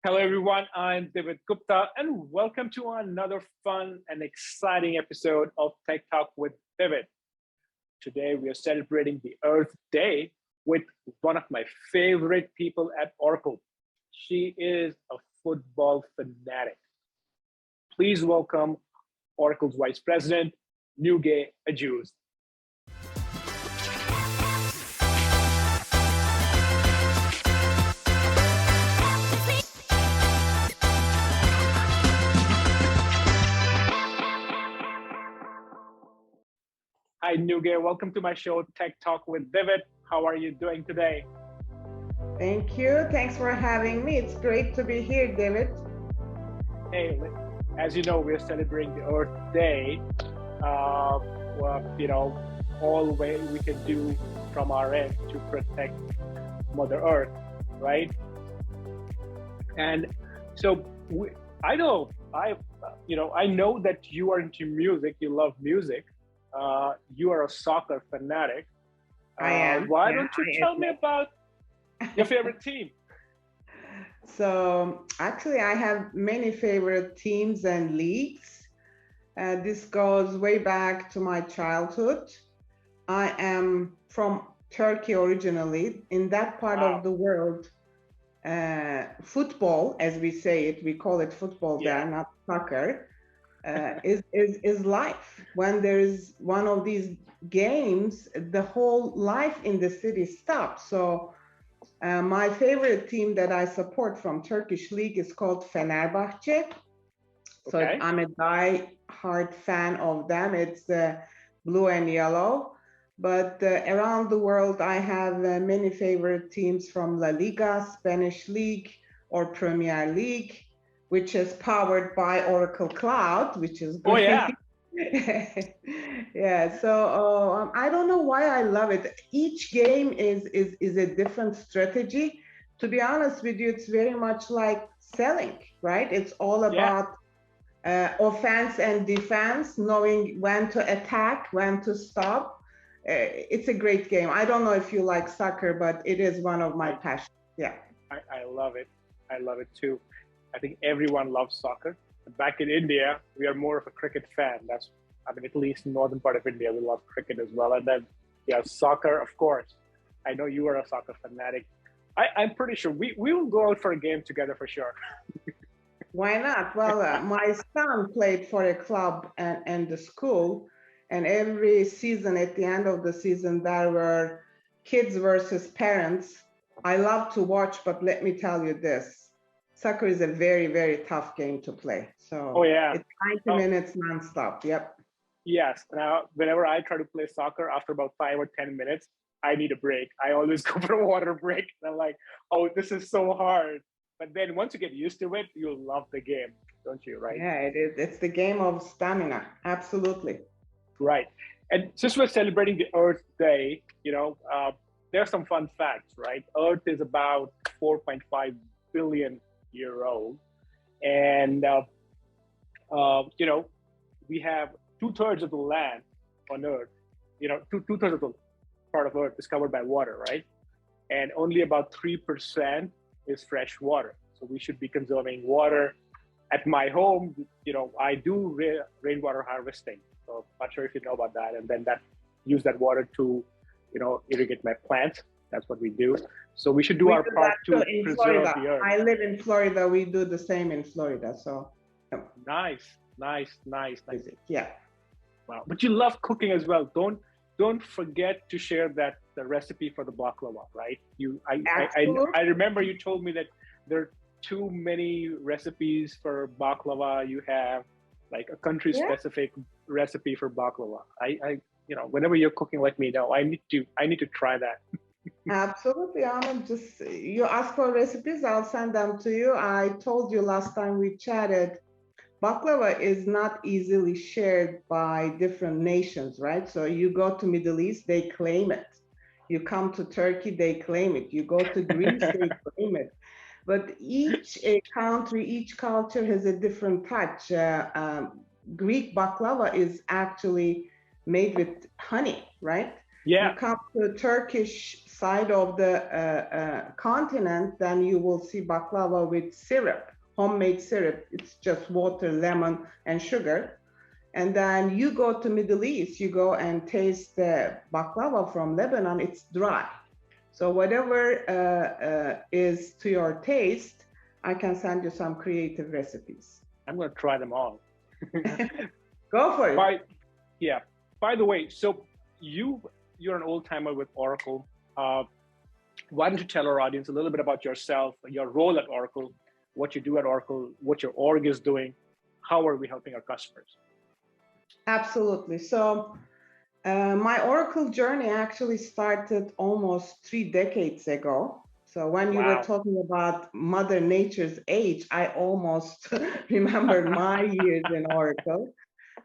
Hello, everyone. I'm Divit and welcome to another fun and exciting episode of Tech Talk with Divit. Today, we are celebrating the Earth Day with one of my favorite people at Oracle. She is a football fanatic. Please welcome Oracle's Vice President, Nuge Ajouz. Hi, Nuge. Welcome to my show, Tech Talk with Divit. How are you doing today? Thank you. Thanks for having me. It's great to be here, David. Hey, as you know, we're celebrating the Earth Day. All way we can do from our end to protect Mother Earth, right? And so I know that you are into music. You love music. You are a soccer fanatic. I am. Why don't you tell me about your favorite team? So actually, I have many favorite teams and leagues. This goes way back to my childhood. I am from Turkey originally. In that part of the world, football, as we say it, we call it football there, not soccer, is life. When there is one of these games, the whole life in the city stops. So my favorite team that I support from Turkish league is called Fenerbahce. So I'm a die-hard fan of them. It's blue and yellow. But around the world, I have many favorite teams from La Liga, Spanish League, or Premier League, which is powered by Oracle Cloud, which is great. Oh, yeah. Yeah, so I don't know why I love it. Each game is a different strategy. To be honest with you, it's very much like selling, right? It's all about offense and defense, knowing when to attack, when to stop. It's a great game. I don't know if you like soccer, but it is one of my passions. Yeah. I love it. I love it too. I think everyone loves soccer. Back in India, we are more of a cricket fan. At least in northern part of India, we love cricket as well. And then, soccer, of course. I know you are a soccer fanatic. I'm pretty sure we will go out for a game together for sure. Why not? Well, my son played for a club and the school. And every season, at the end of the season, there were kids versus parents. I love to watch, but let me tell you this. Soccer is a very, very tough game to play. So it's 90 minutes nonstop. Yep. Yes. Now, whenever I try to play soccer, after about 5 or 10 minutes, I need a break. I always go for a water break. And I'm like, oh, this is so hard. But then once you get used to it, you'll love the game, don't you? Right? Yeah, it is. It's the game of stamina. Absolutely. Right. And since we're celebrating the Earth Day, there are some fun facts, right? Earth is about 4.5 billion year old. And, we have 2/3 of the land on Earth, two-thirds of the part of Earth is covered by water, right? And only about 3% is fresh water. So we should be conserving water. At my home, I do rainwater harvesting. So not sure if you know about that. And then use that water to, irrigate my plants. That's what we do. So we should do our part to preserve the earth. I live in Florida. We do the same in Florida. So nice. Yeah. Wow. But you love cooking as well. Don't forget to share the recipe for the baklava, right? I remember you told me that there are too many recipes for baklava. You have like a country specific recipe for baklava. Whenever you're cooking, let me know. I need to try that. Absolutely, Ahmed. Just you ask for recipes, I'll send them to you. I told you last time we chatted, baklava is not easily shared by different nations, right? So you go to Middle East, they claim it. You come to Turkey, they claim it. You go to Greece, they claim it. But each country, each culture has a different touch. Greek baklava is actually made with honey, right? Yeah. You come to the Turkish side of the continent, then you will see baklava with syrup, homemade syrup. It's just water, lemon, and sugar. And then you go to Middle East, you go and taste the baklava from Lebanon, it's dry. So whatever is to your taste, I can send you some creative recipes. I'm going to try them all. Go for it. Yeah. By the way, so you're an old timer with Oracle. Why don't you tell our audience a little bit about yourself, your role at Oracle, what you do at Oracle, what your org is doing, how are we helping our customers? Absolutely. So my Oracle journey actually started almost 3 decades ago. So when you were talking about Mother Nature's age, I almost remembered my years in Oracle.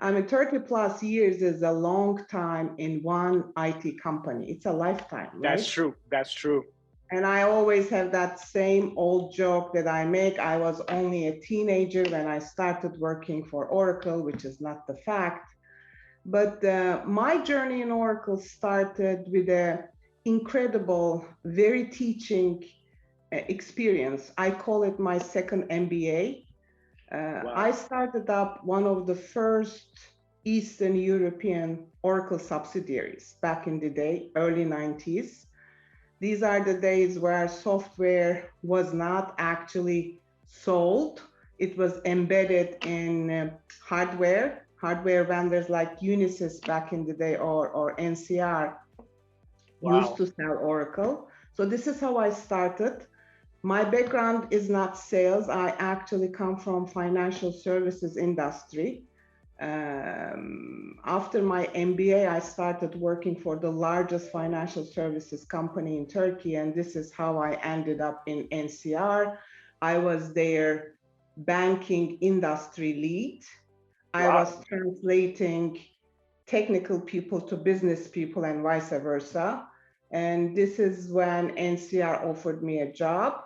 I mean, 30 plus years is a long time in one IT company. It's a lifetime, right? That's true. That's true. And I always have that same old joke that I make. I was only a teenager when I started working for Oracle, which is not the fact. But my journey in Oracle started with an incredible, very teaching experience. I call it my second MBA. I started up one of the first Eastern European Oracle subsidiaries back in the day, early 90s. These are the days where software was not actually sold. It was embedded in hardware vendors like Unisys back in the day or NCR used to sell Oracle. So this is how I started. My background is not sales. I actually come from financial services industry. After my MBA, I started working for the largest financial services company in Turkey, and this is how I ended up in NCR. I was their banking industry lead. I was translating technical people to business people and vice versa. And this is when NCR offered me a job.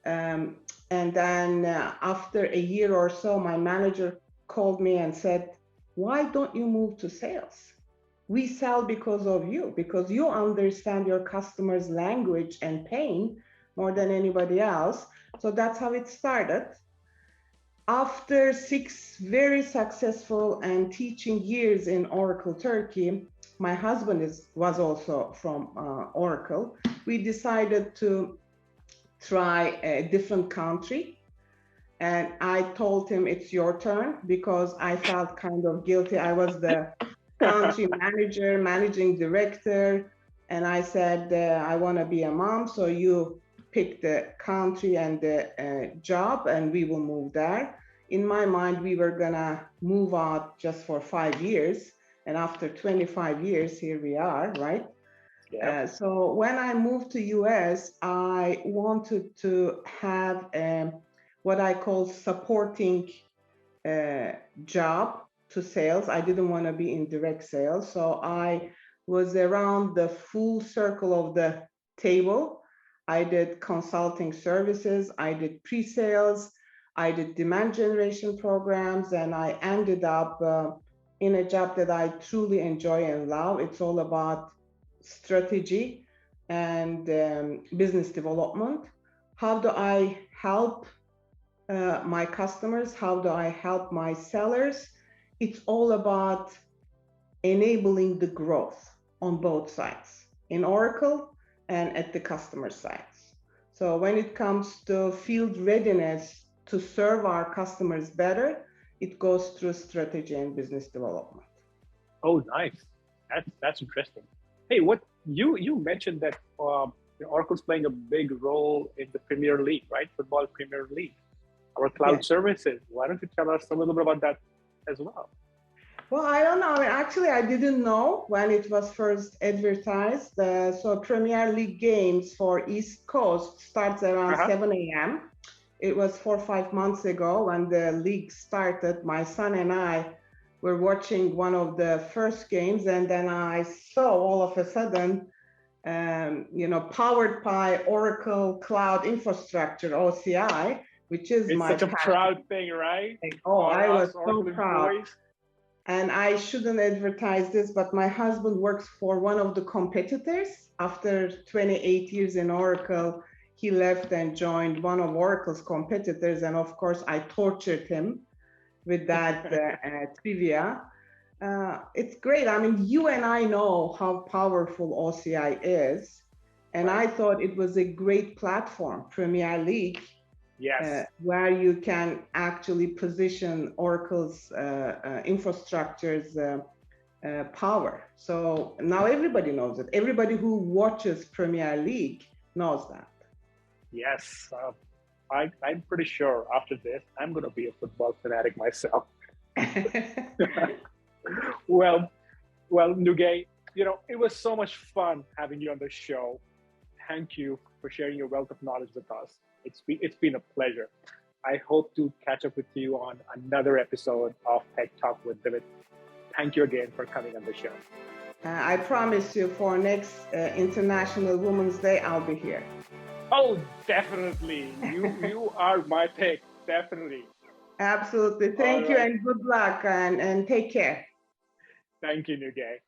And then after a year or so, my manager called me and said, why don't you move to sales? We sell because of you, because you understand your customer's language and pain more than anybody else. So that's how it started. After 6 very successful and teaching years in Oracle Turkey, my husband was also from Oracle. We decided to try a different country. And I told him, it's your turn, because I felt kind of guilty. I was the country manager, managing director. And I said, I want to be a mom. So you pick the country and the job, and we will move there. In my mind, we were going to move out just for 5 years. And after 25 years, here we are, right? Yeah. So when I moved to US, I wanted to have what I call supporting job to sales. I didn't want to be in direct sales. So I was around the full circle of the table. I did consulting services. I did pre-sales. I did demand generation programs. And I ended up in a job that I truly enjoy and love. It's all about strategy and business development. How do I help my customers? How do I help my sellers? It's all about enabling the growth on both sides, in Oracle and at the customer sides. So when it comes to field readiness to serve our customers better, it goes through strategy and business development. Oh, nice. That's interesting. Hey, what you mentioned that Oracle's playing a big role in the Premier League, right? Football Premier League, our cloud services. Why don't you tell us a little bit about that as well? Well, I don't know. I mean, actually, I didn't know when it was first advertised. So Premier League games for East Coast starts around 7 a.m. It was 4 or 5 months ago when the league started. My son and I were watching one of the first games, and then I saw all of a sudden, powered by Oracle Cloud Infrastructure, OCI, which is it's such a proud thing, right? Oh, I was so proud. And I shouldn't advertise this, but my husband works for one of the competitors. After 28 years in Oracle, he left and joined one of Oracle's competitors. And of course, I tortured him with that trivia. It's great. I mean, you and I know how powerful OCI is. And I thought it was a great platform, Premier League, yes, where you can actually position Oracle's infrastructure's power. So now everybody knows it. Everybody who watches Premier League knows that. Yes, I'm pretty sure after this, I'm going to be a football fanatic myself. Well, Nuge, it was so much fun having you on the show. Thank you for sharing your wealth of knowledge with us. It's been a pleasure. I hope to catch up with you on another episode of Tech Talk with Divit. Thank you again for coming on the show. I promise you for next International Women's Day, I'll be here. Oh, definitely. You are my pick. Definitely. Absolutely. Thank you and good luck and take care. Thank you, Nuge.